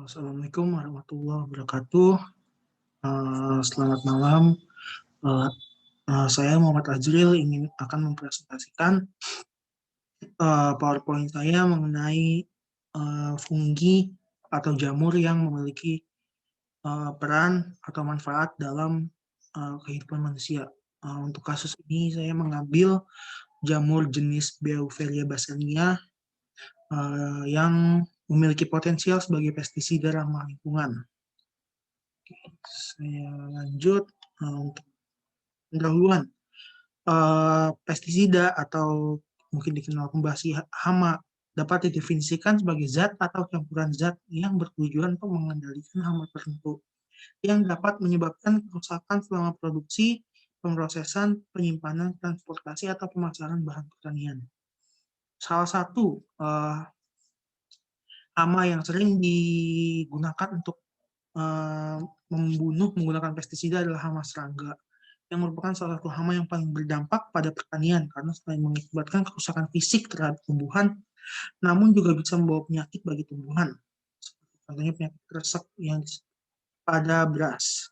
Assalamualaikum warahmatullahi wabarakatuh. Selamat malam. Eh, saya Muhammad Azril akan mempresentasikan PowerPoint saya mengenai fungi atau jamur yang memiliki peran atau manfaat dalam kehidupan manusia. Untuk kasus ini saya mengambil jamur jenis Beauveria bassania yang memiliki potensial sebagai pestisida ramah lingkungan. Saya lanjut untuk pendahuluan. Pestisida atau mungkin dikenal pembasmi hama dapat didefinisikan sebagai zat atau campuran zat yang bertujuan untuk mengendalikan hama tertentu yang dapat menyebabkan kerusakan selama produksi, pemrosesan, penyimpanan, transportasi, atau pemasaran bahan pertanian. Salah satu hama yang sering digunakan untuk membunuh menggunakan pestisida adalah hama serangga, yang merupakan salah satu hama yang paling berdampak pada pertanian karena selain mengakibatkan kerusakan fisik terhadap tumbuhan, namun juga bisa membawa penyakit bagi tumbuhan. Contohnya penyakit kresek yang pada beras.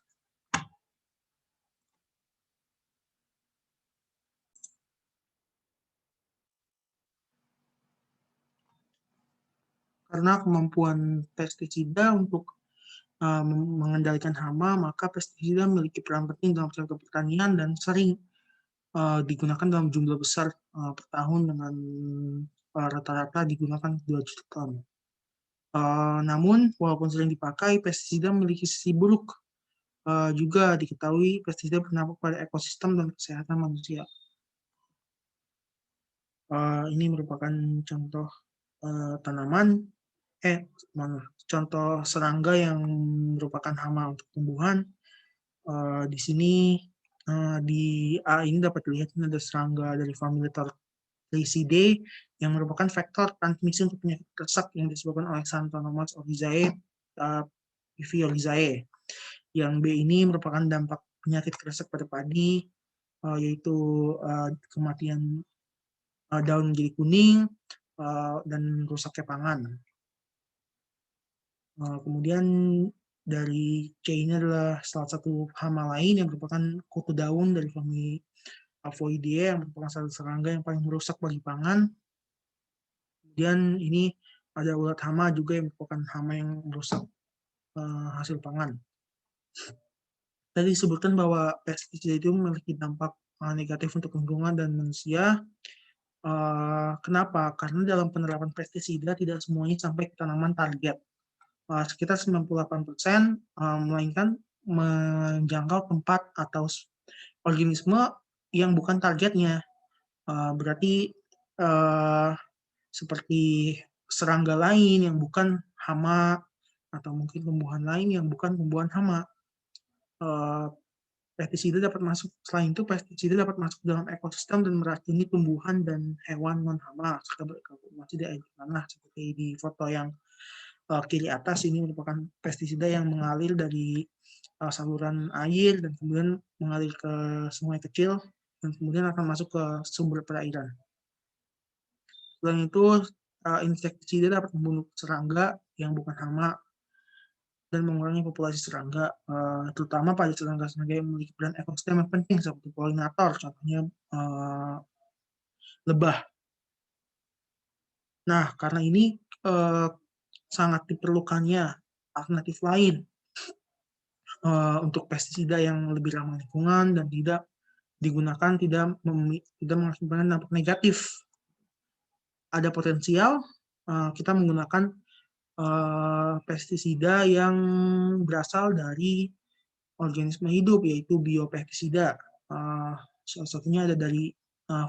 Karena kemampuan pestisida untuk mengendalikan hama, maka pestisida memiliki peran penting dalam sektor pertanian dan sering digunakan dalam jumlah besar per tahun dengan rata-rata digunakan 2 juta ton. Namun, walaupun sering dipakai, pestisida memiliki sisi buruk. Juga diketahui pestisida berdampak pada ekosistem dan kesehatan manusia. Ini merupakan contoh tanaman, contoh serangga yang merupakan hama untuk tumbuhan. Di sini di A ini dapat dilihat ini ada serangga dari famili Torricidae yang merupakan faktor transmisi untuk penyakit kresek yang disebabkan oleh Xanthonomonas oryzae, Violizae. Yang B ini merupakan dampak penyakit kresek pada padi, yaitu kematian daun menjadi kuning dan rusaknya pangan. Kemudian dari C ini adalah salah satu hama lain yang merupakan kutu daun dari famili Aphoideae yang merupakan salah satu serangga yang paling merusak bagi pangan. Kemudian ini ada ulat hama juga yang merupakan hama yang merusak hasil pangan. Tadi disebutkan bahwa pestisida itu memiliki dampak negatif untuk lingkungan dan manusia. Kenapa? Karena dalam penerapan pestisida tidak semuanya sampai ke tanaman target. Sekitar 98%, melainkan menjangkau tempat atau organisme yang bukan targetnya. Berarti seperti serangga lain yang bukan hama, atau mungkin tumbuhan lain yang bukan tumbuhan hama. Pestisida dapat masuk, selain itu pestisida dapat masuk dalam ekosistem dan meracuni tumbuhan dan hewan non-hama serta berkontribusi di air tanah. Seperti di foto yang kiri atas, ini merupakan pestisida yang mengalir dari saluran air dan kemudian mengalir ke sungai kecil dan kemudian akan masuk ke sumber perairan. Selain itu, insektisida dapat membunuh serangga yang bukan hama dan mengurangi populasi serangga, terutama pada serangga-serangga yang memiliki peran ekosistem yang penting seperti polinator, contohnya lebah. Nah, karena ini sangat diperlukannya alternatif lain untuk pestisida yang lebih ramah lingkungan dan tidak digunakan, tidak mengakibatkan dampak negatif. Ada potensial kita menggunakan pestisida yang berasal dari organisme hidup, yaitu biopestisida. Salah satunya ada dari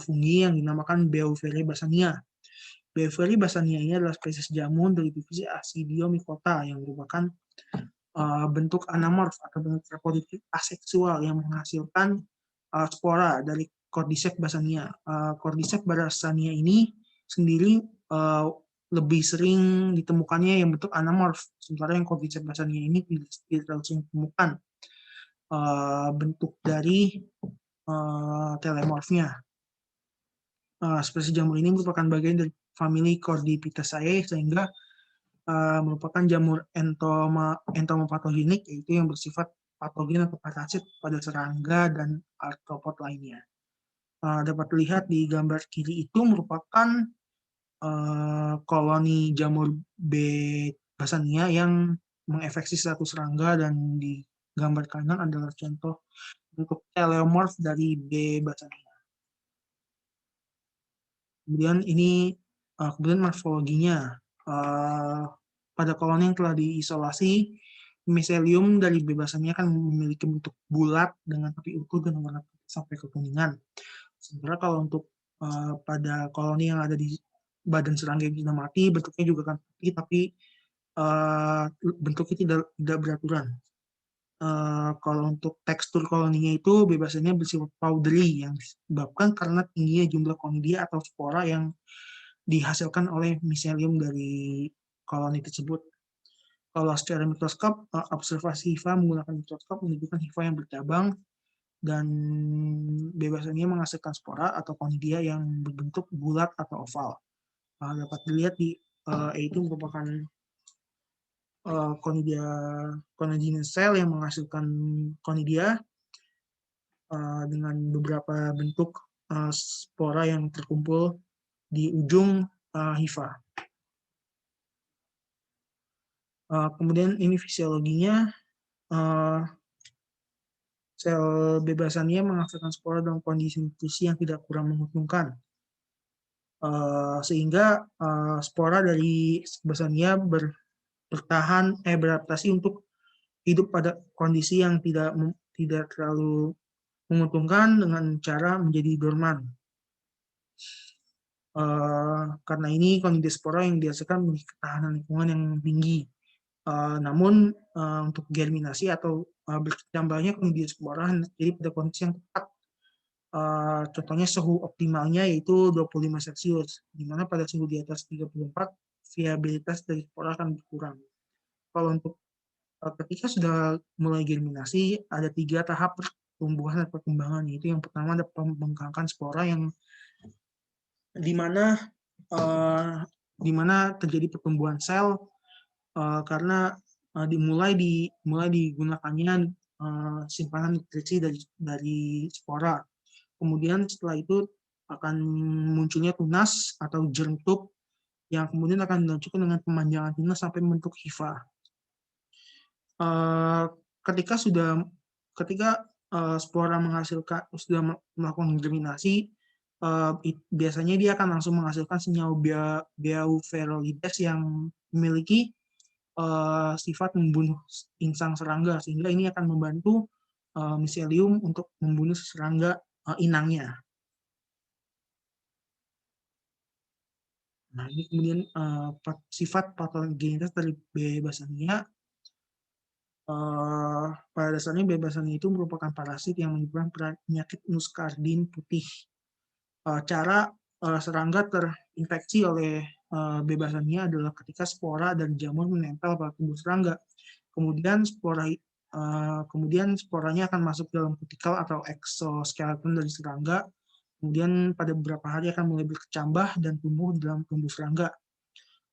fungi yang dinamakan Beauveria bassania. Beauveria bassania ini adalah spesies jamur dari divisi Ascidiomycota yang merupakan bentuk anamorf atau bentuk reproduktif aseksual yang menghasilkan spora dari Cordyceps bassania. Cordyceps bassania ini sendiri lebih sering ditemukannya yang bentuk anamorf, sementara yang Cordyceps bassania ini tidak terlalu sering ditemukan bentuk dari telemorfnya. Spesies jamur ini merupakan bagian dari famili Cordipitaceae, sehingga merupakan jamur entomopatogenik, yaitu yang bersifat patogen atau parasit pada serangga dan artropod lainnya. Dapat dilihat di gambar kiri itu merupakan koloni jamur B. basania yang menginfeksi satu serangga, dan di gambar kanan adalah contoh bentuk teleomorf dari B. basania. Kemudian ini kemudian morfologinya. Pada koloni yang telah diisolasi, miselium dari B. basania akan memiliki bentuk bulat dengan tepi utuh dan warna putih sampai kekuningan. Sementara kalau untuk pada koloni yang ada di badan serangga yang sudah mati, bentuknya juga akan putih, tapi bentuknya tidak beraturan. Kalau untuk tekstur koloninya itu bebasnya bersifat powdery, yang disebabkan karena tingginya jumlah konidia atau spora yang dihasilkan oleh miselium dari koloni tersebut. Kalau secara mikroskop, observasi hifa menggunakan mikroskop menunjukkan hifa yang bercabang dan bebasnya menghasilkan spora atau konidia yang berbentuk bulat atau oval. Dapat dilihat di itu merupakan conidia cell yang menghasilkan konidia dengan beberapa bentuk spora yang terkumpul di ujung hifa. Kemudian ini fisiologinya, sel bebasannya menghasilkan spora dalam kondisi nutrisi yang tidak kurang menguntungkan. Sehingga spora dari bebasannya beradaptasi untuk hidup pada kondisi yang tidak terlalu menguntungkan dengan cara menjadi dorman. Karena ini kondispora yang dihasilkan memiliki ketahanan lingkungan yang tinggi. Namun untuk germinasi atau berkembangnya kondispora jadi pada kondisi yang tepat. Contohnya suhu optimalnya yaitu 25 Celcius, di mana pada suhu di atas 34 viabilitas dari spora akan berkurang. Kalau untuk ketika sudah mulai germinasi, ada 3 tahap pertumbuhan dan perkembangan, yaitu yang pertama ada pembengkakan spora yang di mana terjadi pertumbuhan sel karena dimulai digunakannya simpanan nutrisi dari spora. Kemudian setelah itu akan munculnya tunas atau germ tube yang kemudian akan dilanjutkan dengan pemanjangan tunas sampai membentuk hifa. Ketika spora sudah melakukan germinasi, biasanya dia akan langsung menghasilkan senyawa Beauferolides yang memiliki sifat membunuh insang serangga, sehingga ini akan membantu miselium untuk membunuh serangga inangnya. Nah, ini kemudian sifat patogenitas dari B. basania. Pada dasarnya B. basania itu merupakan parasit yang menyebabkan penyakit muskardin putih. Cara serangga terinfeksi oleh B. basania adalah ketika spora dan jamur menempel pada tubuh serangga. Kemudian sporanya akan masuk dalam kutikal atau exoskeleton dari serangga. Kemudian pada beberapa hari akan mulai berkecambah dan tumbuh di dalam tubuh serangga.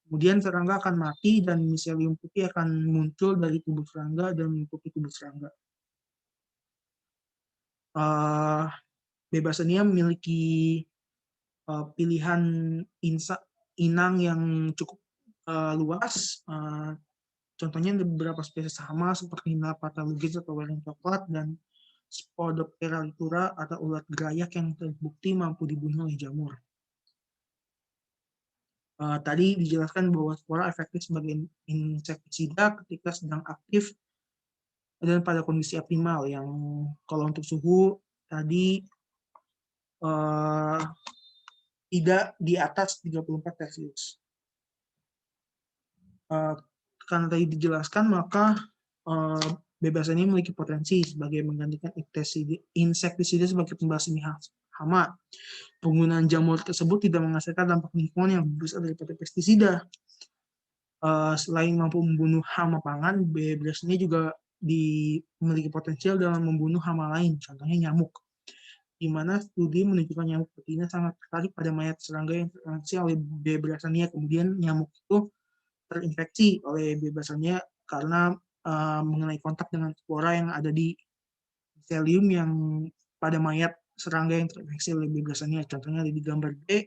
Kemudian serangga akan mati dan miselium putih akan muncul dari tubuh serangga dan menutupi tubuh serangga. B. basania memiliki pilihan inang yang cukup luas. Contohnya ada beberapa spesies hama seperti Nila pathologis atau wereng coklat dan Spodoptera litura atau ulat gerayak yang terbukti mampu dibunuh oleh jamur. Tadi dijelaskan bahwa spora efektif sebagai insektisida ketika sedang aktif dan pada kondisi optimal, yang kalau untuk suhu tadi tidak di atas 34 Celcius. Karena tadi dijelaskan, maka bebas ini memiliki potensi sebagai menggantikan insektisida sebagai pembasmi hama. Penggunaan jamur tersebut tidak menghasilkan dampak lingkungan yang lebih besar daripada pestisida. Selain mampu membunuh hama pangan, bebas ini juga memiliki potensial dalam membunuh hama lain, contohnya nyamuk. Di mana studi menunjukkan nyamuk betina sangat tertarik pada mayat serangga yang terinfeksi oleh B. basania. Kemudian nyamuk itu terinfeksi oleh bebasannya karena mengenai kontak dengan spora yang ada di miselium yang pada mayat serangga yang terinfeksi oleh bebasannya. Contohnya di gambar B,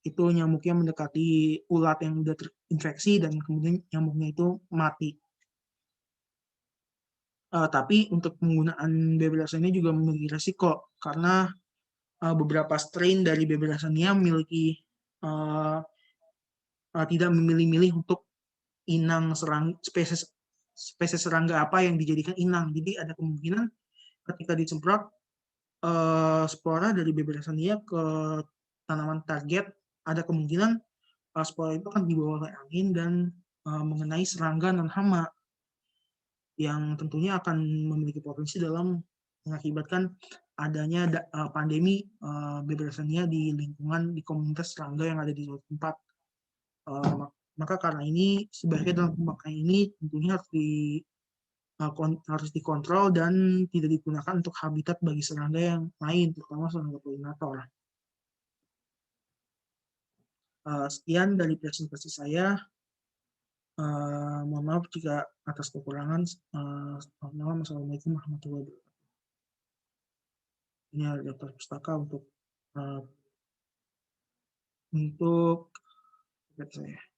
itu nyamuknya mendekati ulat yang sudah terinfeksi dan kemudian nyamuknya itu mati. Tapi untuk penggunaan bebelasania juga memiliki resiko karena beberapa strain dari bebelasania memiliki tidak memilih-milih untuk inang spesies spesies serangga apa yang dijadikan inang. Jadi ada kemungkinan ketika disemprot spora dari bebelasania ke tanaman target, ada kemungkinan spora itu akan dibawa oleh angin dan mengenai serangga dan hama yang tentunya akan memiliki potensi dalam mengakibatkan adanya pandemi bebelasania di lingkungan di komunitas serangga yang ada di suatu tempat. Maka karena ini sebaiknya dalam pemakaian ini tentunya harus dikontrol dan tidak digunakan untuk habitat bagi serangga yang lain, terutama serangga polinator. Sekian dari presentasi saya. Mohon maaf jika atas kekurangan. Selamat malam. Assalamualaikum warahmatullahi wabarakatuh. Ini ada daftar pustaka untuk saya.